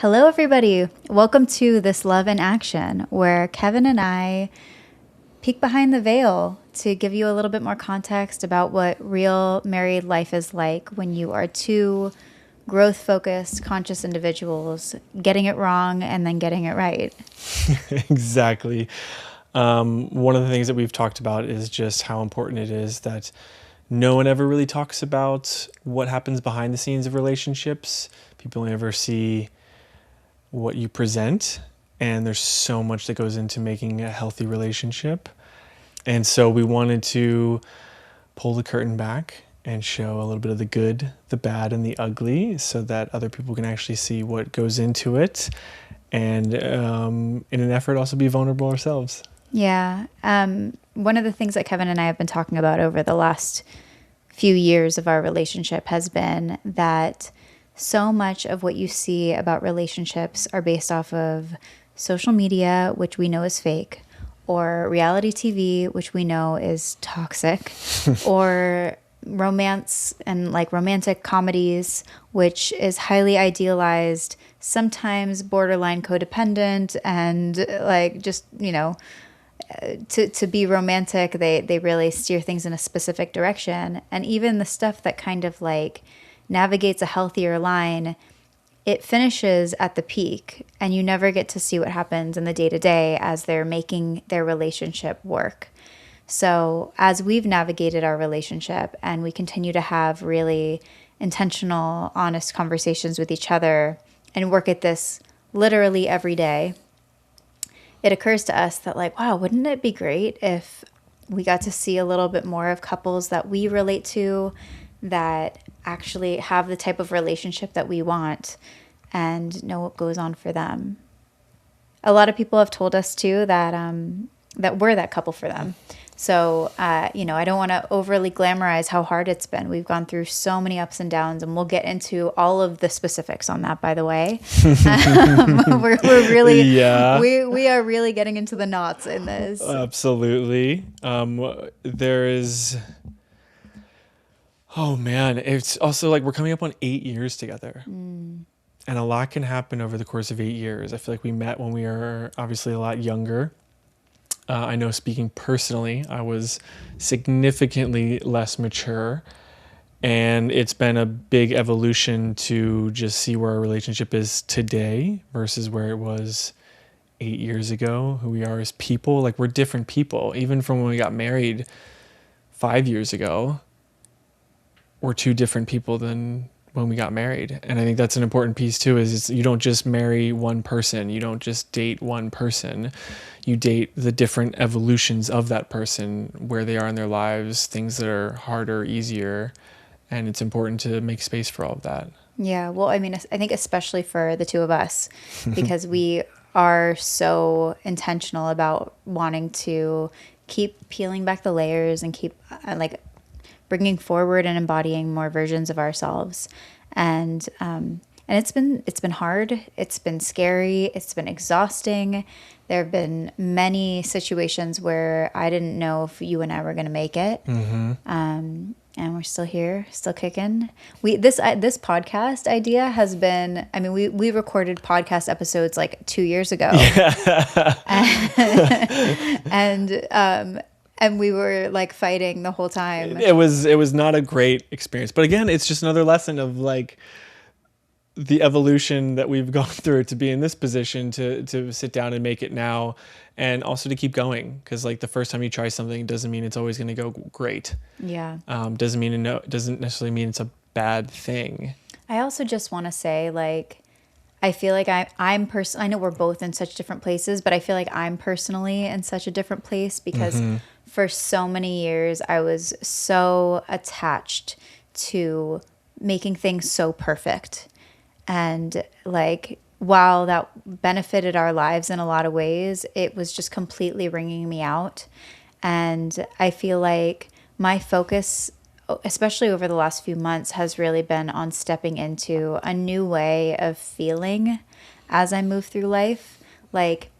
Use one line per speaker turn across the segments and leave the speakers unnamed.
Hello, everybody. Welcome to This Love in Action, where Kevin and I peek behind the veil to give you a little bit more context about what real married life is like when you are two growth-focused, conscious individuals getting it wrong and then getting it right.
Exactly. One of the things that we've talked about is just how important it is that no one ever really talks about what happens behind the scenes of relationships. People only ever see what you present, and there's so much that goes into making a healthy relationship. And so we wanted to pull the curtain back and show a little bit of the good, the bad, and the ugly so that other people can actually see what goes into it. And in an effort, also be vulnerable ourselves.
Yeah. One of the things that Kevin and I have been talking about over the last few years of our relationship has been that so much of what you see about relationships are based off of social media, which we know is fake, or reality TV, which we know is toxic, or romance and like romantic comedies, which is highly idealized, sometimes borderline codependent, and like just, to be romantic, they really steer things in a specific direction. And even the stuff that kind of like navigates a healthier line, it finishes at the peak and you never get to see what happens in the day to day as they're making their relationship work. So as we've navigated our relationship and we continue to have really intentional, honest conversations with each other and work at this literally every day, it occurs to us that like, wow, wouldn't it be great if we got to see a little bit more of couples that we relate to, that actually have the type of relationship that we want and know what goes on for them. A lot of people have told us too that that we're that couple for them. So, I don't want to overly glamorize how hard it's been. We've gone through so many ups and downs, and we'll get into all of the specifics on that, by the way. We're really,
Yeah,
we are really getting into the knots in this.
absolutely. There is, oh man, it's also like we're coming up on 8 years together. And a lot can happen over the course of 8 years. I feel like we met when we were obviously a lot younger. I know, speaking personally, I was significantly less mature, and it's been a big evolution to just see where our relationship is today versus where it was 8 years ago, who we are as people. Like, we're different people. Even from when we got married 5 years ago, we're two different people than when we got married. And I think that's an important piece too, is you don't just marry one person. You don't just date one person. You date the different evolutions of that person, where they are in their lives, things that are harder, easier. And it's important to make space for all of that.
Yeah, well, I mean, I think especially for the two of us, because we are so intentional about wanting to keep peeling back the layers and keep like bringing forward and embodying more versions of ourselves. And it's been hard. It's been scary. It's been exhausting. There have been many situations where I didn't know if you and I were going to make it. And we're still here, still kicking. This podcast idea has been, I mean, we recorded podcast episodes like 2 years ago. And we were like fighting the whole time.
It was not a great experience. But again, it's just another lesson of like the evolution that we've gone through to be in this position to sit down and make it now, and also to keep going, because like the first time you try something doesn't mean it's always going to go great.
Yeah.
Doesn't necessarily mean it's a bad thing.
I also just want to say, like, I feel like I know we're both in such different places, but I feel like I'm personally in such a different place because for so many years I was so attached to making things so perfect. And like, while that benefited our lives in a lot of ways, it was just completely wringing me out. And I feel like my focus, especially over the last few months, has really been on stepping into a new way of feeling as I move through life. Like,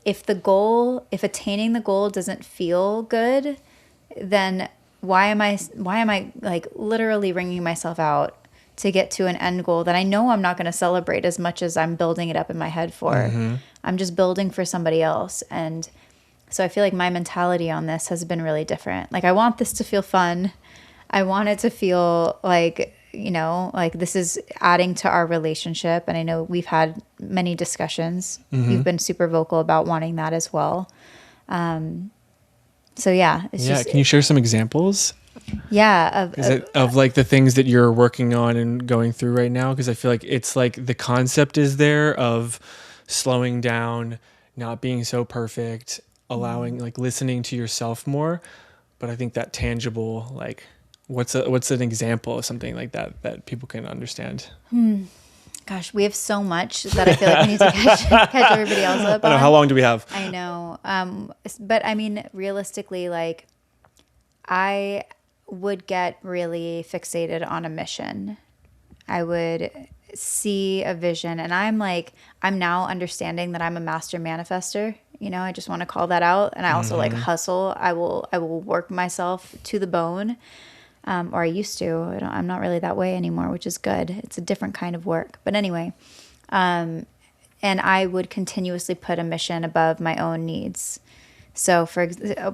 if attaining the goal doesn't feel good, then why am I like literally wringing myself out to get to an end goal that I know I'm not going to celebrate as much as I'm building it up in my head for. I'm just building for somebody else. And so I feel like my mentality on this has been really different. Like, I want this to feel fun. I want it to feel like, you know, like this is adding to our relationship. And I know we've had many discussions. You've been super vocal about wanting that as well. So yeah, it's just,
Can you share some examples?
Yeah.
Of like the things that you're working on and going through right now? Because I feel like it's like the concept is there of slowing down, not being so perfect, allowing, like listening to yourself more. But I think that tangible, like what's an example of something like that people can understand?
Gosh, we have so much that I feel like we need to catch everybody else up
I know.
on.
How long do we have?
I know. But I mean, realistically, like, I would get really fixated on a mission. I would see a vision, and I'm now understanding that I'm a master manifester. You know, I just want to call that out. And I also like hustle. I will work myself to the bone. Or I used to. I'm not really that way anymore, which is good. It's a different kind of work. But anyway, and I would continuously put a mission above my own needs. So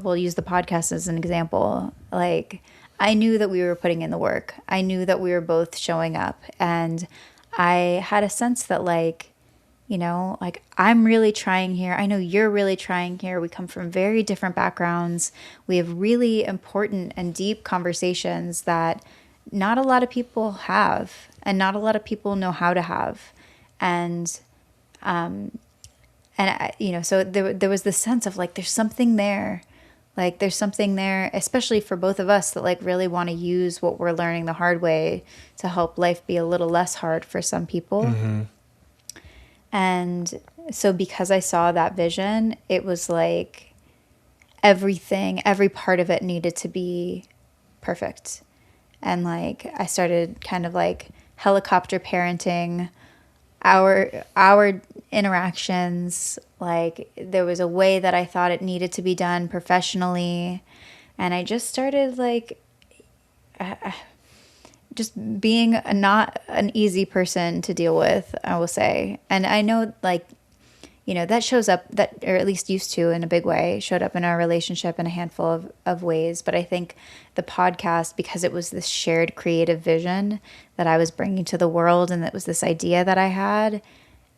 we'll use the podcast as an example. Like, I knew that we were putting in the work. I knew that we were both showing up. And I had a sense that, like, you know, like, I'm really trying here. I know you're really trying here. We come from very different backgrounds. We have really important and deep conversations that not a lot of people have, and not a lot of people know how to have. And I, you know, so there was this sense of like, there's something there. Like, there's something there, especially for both of us, that like really want to use what we're learning the hard way to help life be a little less hard for some people. And so because I saw that vision, it was like every part of it needed to be perfect. And like, I started kind of like helicopter parenting our interactions. Like, there was a way that I thought it needed to be done professionally. And I just started like, just being not an easy person to deal with, I will say. And I know, like, you know, that shows up, that, or at least used to in a big way, showed up in our relationship in a handful of ways. But I think the podcast, because it was this shared creative vision that I was bringing to the world, and it was this idea that I had,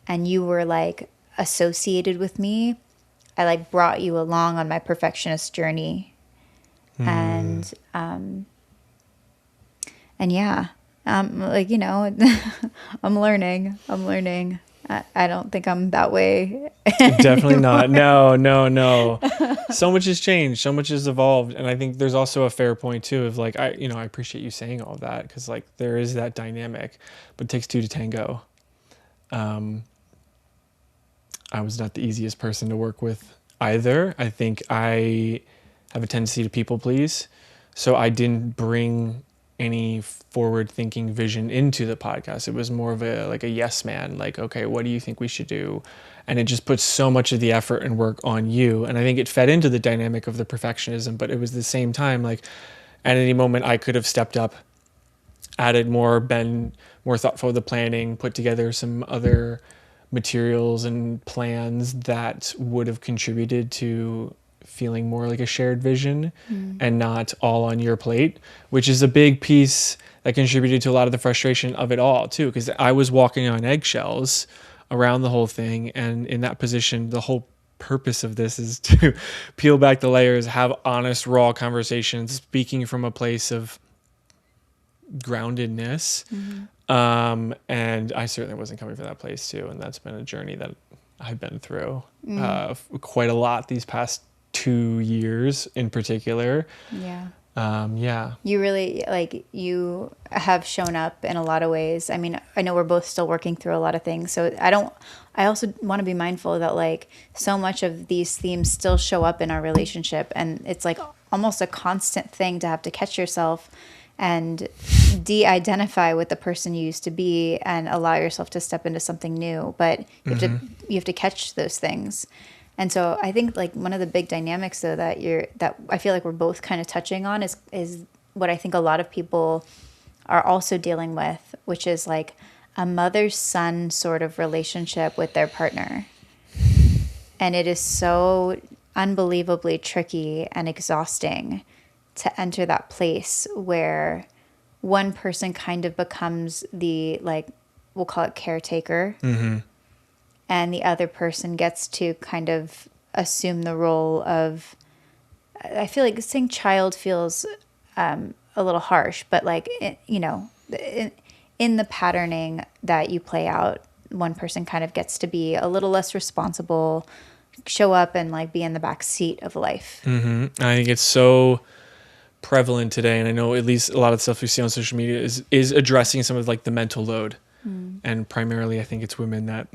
and you were like associated with me, I like brought you along on my perfectionist journey. And yeah, like, you know, I'm learning. I don't think I'm that way.
Definitely not. No. So much has changed. So much has evolved. And I think there's also a fair point too of like, I appreciate you saying all that, because like there is that dynamic, but it takes two to tango. I was not the easiest person to work with either. I think I have a tendency to people please. So I didn't bring any forward thinking vision into the podcast. It was more of a yes man, like, okay, what do you think we should do? And it just puts so much of the effort and work on you. And I think it fed into the dynamic of the perfectionism, but it was the same time, like at any moment I could have stepped up, added more, been more thoughtful with the planning, put together some other materials and plans that would have contributed to feeling more like a shared vision and not all on your plate, which is a big piece that contributed to a lot of the frustration of it all too, because I was walking on eggshells around the whole thing. And in that position, the whole purpose of this is to peel back the layers, have honest, raw conversations, speaking from a place of groundedness. And I certainly wasn't coming from that place too. And that's been a journey that I've been through quite a lot these past 2 years in particular. You
really, like, you have shown up in a lot of ways. I mean, I know we're both still working through a lot of things, so I also want to be mindful that like so much of these themes still show up in our relationship, and it's like almost a constant thing to have to catch yourself and de-identify with the person you used to be and allow yourself to step into something new. But you have to catch those things. And so I think like one of the big dynamics though that I feel like we're both kind of touching on is what I think a lot of people are also dealing with, which is like a mother-son sort of relationship with their partner. And it is so unbelievably tricky and exhausting to enter that place where one person kind of becomes the, like, we'll call it caretaker, and the other person gets to kind of assume the role of, I feel like saying child feels a little harsh, but like, in the patterning that you play out, one person kind of gets to be a little less responsible, show up and like be in the back seat of life.
I think it's so prevalent today, and I know at least a lot of the stuff we see on social media is addressing some of like the mental load, and primarily I think it's women that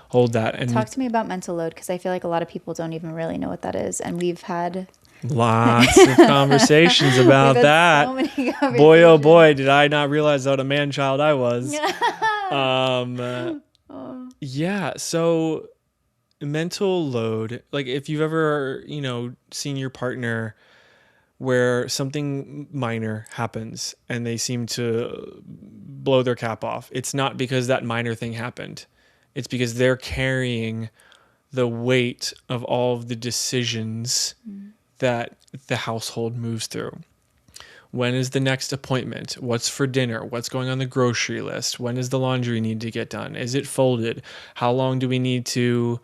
hold that. And
Talk to me about mental load, because I feel like a lot of people don't even really know what that is, and we've had
lots of conversations about that.
So many conversations.
Boy, oh boy, did I not realize what a man child I was. Yeah, so mental load, like if you've ever, seen your partner where something minor happens and they seem to blow their cap off, it's not because that minor thing happened. It's because they're carrying the weight of all of the decisions that the household moves through. When is the next appointment? What's for dinner? What's going on the grocery list? When does the laundry need to get done? Is it folded? How long do we need to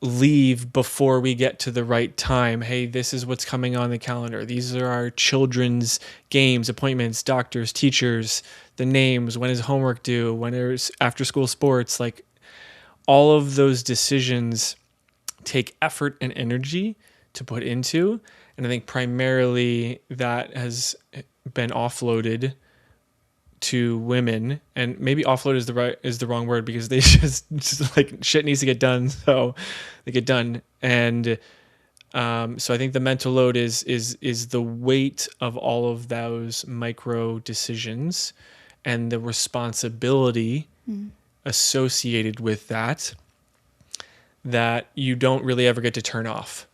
leave before we get to the right time? Hey, this is what's coming on the calendar. These are our children's games, appointments, doctors, teachers, the names. When is homework due? When is after school sports? Like, all of those decisions take effort and energy to put into. And I think primarily that has been offloaded to women, and maybe offload is the wrong word, because they just like shit needs to get done, so they get done. And so I think the mental load is the weight of all of those micro decisions and the responsibility associated with that you don't really ever get to turn off.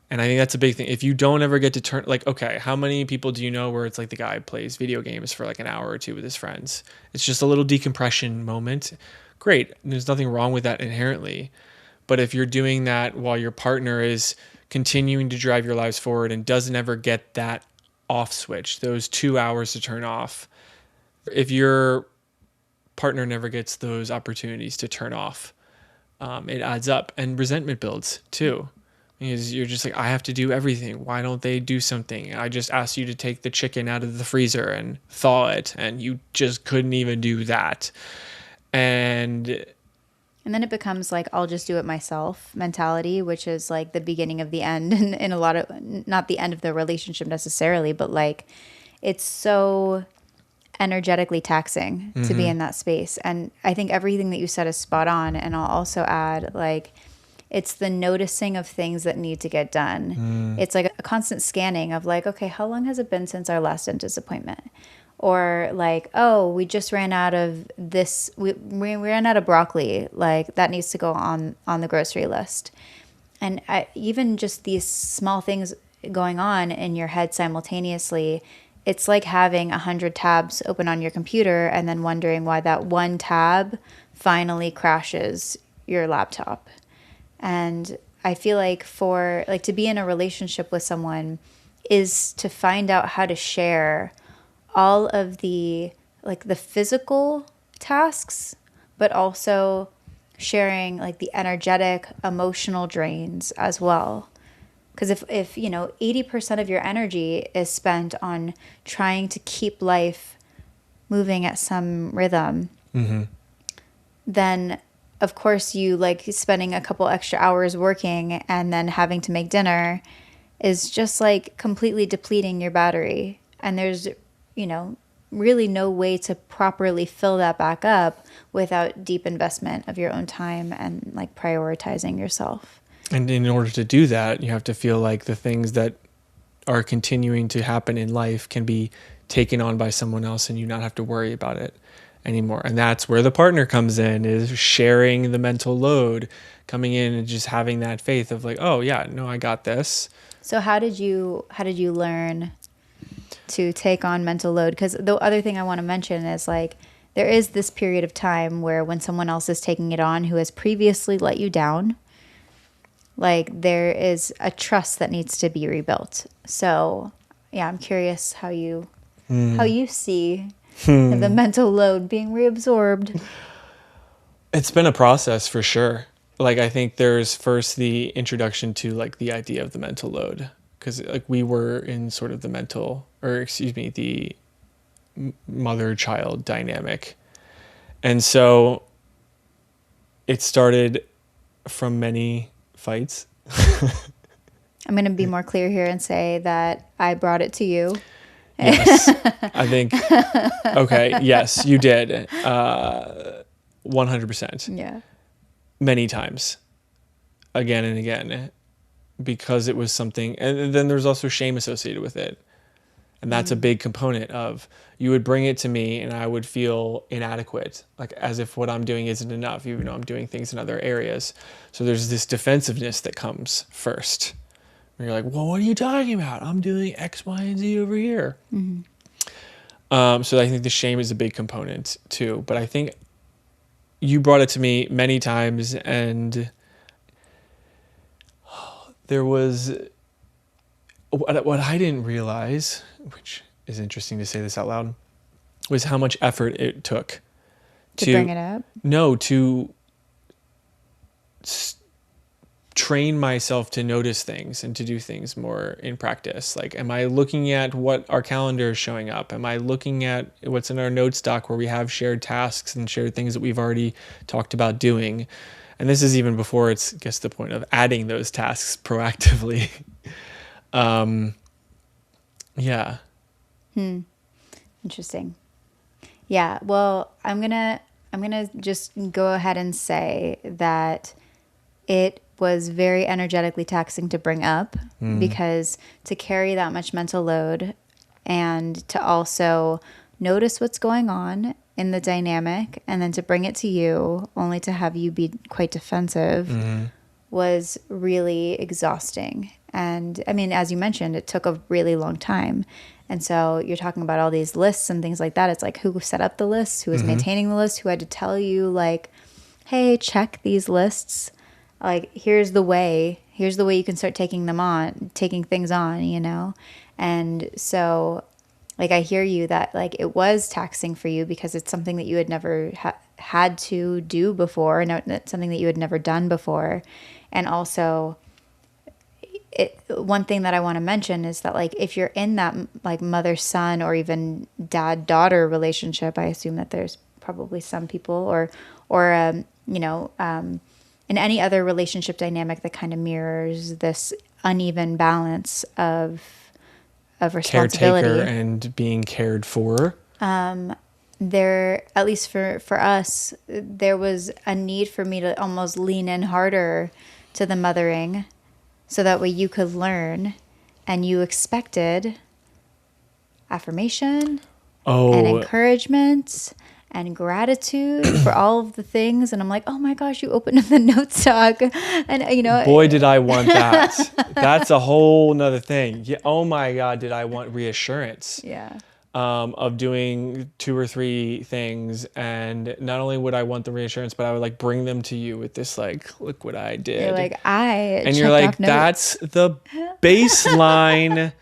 And I think that's a big thing. If you don't ever get to turn, like, okay, how many people do you know where it's like the guy plays video games for like an hour or two with his friends? It's just a little decompression moment. Great. There's nothing wrong with that inherently. But if you're doing that while your partner is continuing to drive your lives forward and doesn't ever get that off switch, those 2 hours to turn off, if your partner never gets those opportunities to turn off, it adds up, and resentment builds too. Because you're just like, I have to do everything. Why don't they do something? I just asked you to take the chicken out of the freezer and thaw it, and you just couldn't even do that. And
then it becomes like, I'll just do it myself mentality, which is like the beginning of the end, and in a lot of, not the end of the relationship necessarily, but like it's so energetically taxing to be in that space. And I think everything that you said is spot on. And I'll also add, like, it's the noticing of things that need to get done. It's like a constant scanning of like, okay, how long has it been since our last dentist appointment? Or like, oh, we just ran out of this. We ran out of broccoli. Like, that needs to go on the grocery list. And even just these small things going on in your head simultaneously, it's like having 100 tabs open on your computer and then wondering why that one tab finally crashes your laptop. And I feel like to be in a relationship with someone is to find out how to share all of the physical tasks, but also sharing like the energetic, emotional drains as well. Because if 80% of your energy is spent on trying to keep life moving at some rhythm, then of course you like spending a couple extra hours working and then having to make dinner is just like completely depleting your battery. And there's, really no way to properly fill that back up without deep investment of your own time and like prioritizing yourself.
And in order to do that, you have to feel like the things that are continuing to happen in life can be taken on by someone else and you not have to worry about it anymore. And that's where the partner comes in, is sharing the mental load, coming in and just having that faith of like, oh yeah, no, I got this.
So how did you learn to take on mental load. Because the other thing I want to mention is like, there is this period of time where when someone else is taking it on who has previously let you down, like there is a trust that needs to be rebuilt. So yeah, I'm curious how you see the mental load being reabsorbed.
It's been a process for sure. Like I think there's first the introduction to like the idea of the mental load, because like we were in sort of the the mother-child dynamic. And so it started from many fights.
I'm going to be more clear here and say that I brought it to you.
Yes, I think, okay, yes, you did. 100%.
Yeah.
Many times, again and again, because it was something, and then there's also shame associated with it. And that's a big component of, you would bring it to me and I would feel inadequate, like as if what I'm doing isn't enough, even though I'm doing things in other areas. So there's this defensiveness that comes first. Where you're like, well, what are you talking about? I'm doing X, Y, and Z over here. So I think the shame is a big component too. But I think you brought it to me many times, and there was what I didn't realize, which is interesting to say this out loud, was how much effort it took
To bring it up?
No, to train myself to notice things and to do things more in practice. Like, am I looking at what our calendar is showing up? Am I looking at what's in our notes doc where we have shared tasks and shared things that we've already talked about doing? And this is even before it's, I guess, the point of adding those tasks proactively. Yeah.
Interesting. Yeah. Well, I'm gonna just go ahead and say that it was very energetically taxing to bring up, because to carry that much mental load and to also notice what's going on in the dynamic and then to bring it to you only to have you be quite defensive was really exhausting. And I mean, as you mentioned, it took a really long time. And so you're talking about all these lists and things like that. It's like, who set up the lists? Who was maintaining the list? Who had to tell you, like, hey, check these lists. Like, here's the way you can start taking things on, you know? And so, like, I hear you that, like, it was taxing for you because it's something that you had never had to do before. No, it's something that you had never done before. And also, one thing that I want to mention is that, like, if you're in that, like, mother-son or even dad-daughter relationship, I assume that there's probably some people or in any other relationship dynamic that kind of mirrors this uneven balance of responsibility.
Caretaker and being cared for.
There, at least for us, there was a need for me to almost lean in harder to the mothering so that way you could learn, and you expected affirmation and encouragement and gratitude for all of the things. And I'm like, oh my gosh, you opened up the notes doc. And, you know,
boy, did I want that. That's a whole nother thing. Yeah, oh my God, did I want reassurance.
Yeah.
Of doing 2 or 3 things, and not only would I want the reassurance, but I would like bring them to you with this, like, look what I did.
You're like,
and you're like, that's the baseline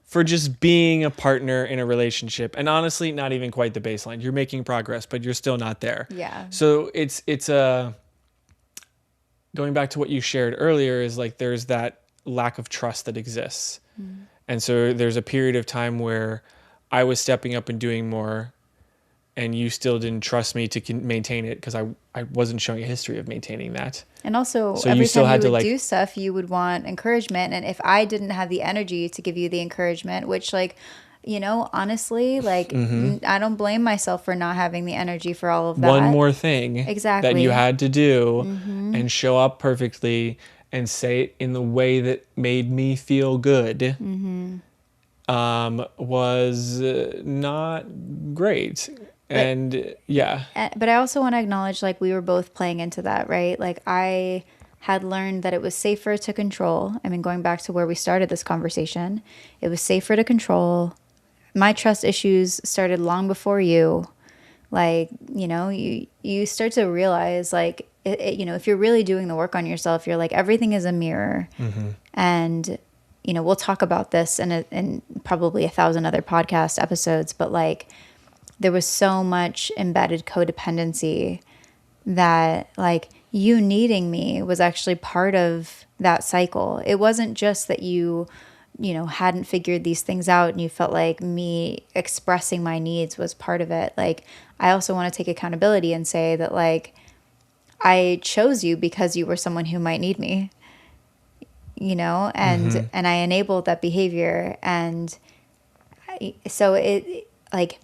for just being a partner in a relationship. And honestly, not even quite the baseline. You're making progress, but you're still not there.
Yeah.
So it's going back to what you shared earlier, is like there's that lack of trust that exists. And so there's a period of time where I was stepping up and doing more, and you still didn't trust me to maintain it because I wasn't showing a history of maintaining that.
And also,
so
every
you still
time
had
you
to,
would
like,
do stuff, you would want encouragement. And if I didn't have the energy to give you the encouragement, which, like, you know, honestly, like, I don't blame myself for not having the energy for all of that.
One more thing
Exactly.
that you had to do and show up perfectly and say it in the way that made me feel good. Was not great. And yeah.
But I also want to acknowledge, like, we were both playing into that, right? Like, I had learned that it was safer to control. I mean, going back to where we started this conversation, it was safer to control. my trust issues started long before you. Like, you start to realize like, if you're really doing the work on yourself, you're like, everything is a mirror. And, we'll talk about this in probably 1,000 other podcast episodes, but like there was so much embedded codependency that like you needing me was actually part of that cycle. It wasn't just that you hadn't figured these things out and you felt like me expressing my needs was part of it. Like, I also want to take accountability and say that like, I chose you because you were someone who might need me, and I enabled that behavior. And so it's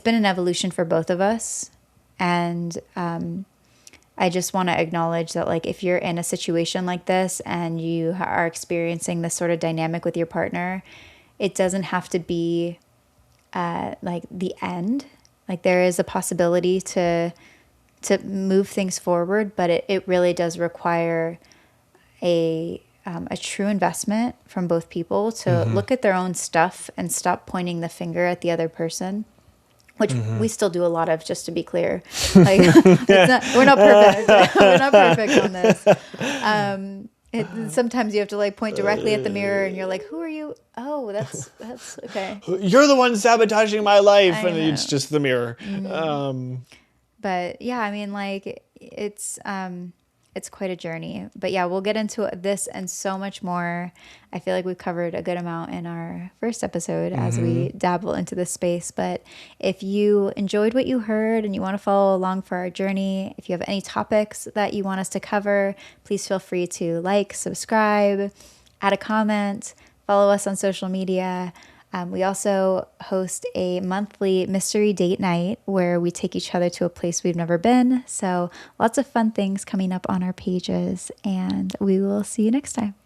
been an evolution for both of us. And I just want to acknowledge that like, if you're in a situation like this and you are experiencing this sort of dynamic with your partner, it doesn't have to be like the end. Like, there is a possibility to move things forward, but it really does require a true investment from both people to look at their own stuff and stop pointing the finger at the other person, which we still do a lot of, just to be clear. Like, we're not perfect. We're not perfect on this. Sometimes you have to like point directly at the mirror and you're like, who are you? Oh, that's okay.
You're the one sabotaging my life.
I
And
know.
it's just the mirror.
But yeah, I mean, like, it's quite a journey. But yeah, we'll get into this and so much more. I feel like we've covered a good amount in our first episode as we dabble into this space. But if you enjoyed what you heard and you want to follow along for our journey, if you have any topics that you want us to cover, please feel free to like, subscribe, add a comment, follow us on social media. We also host a monthly mystery date night where we take each other to a place we've never been. So lots of fun things coming up on our pages, and we will see you next time.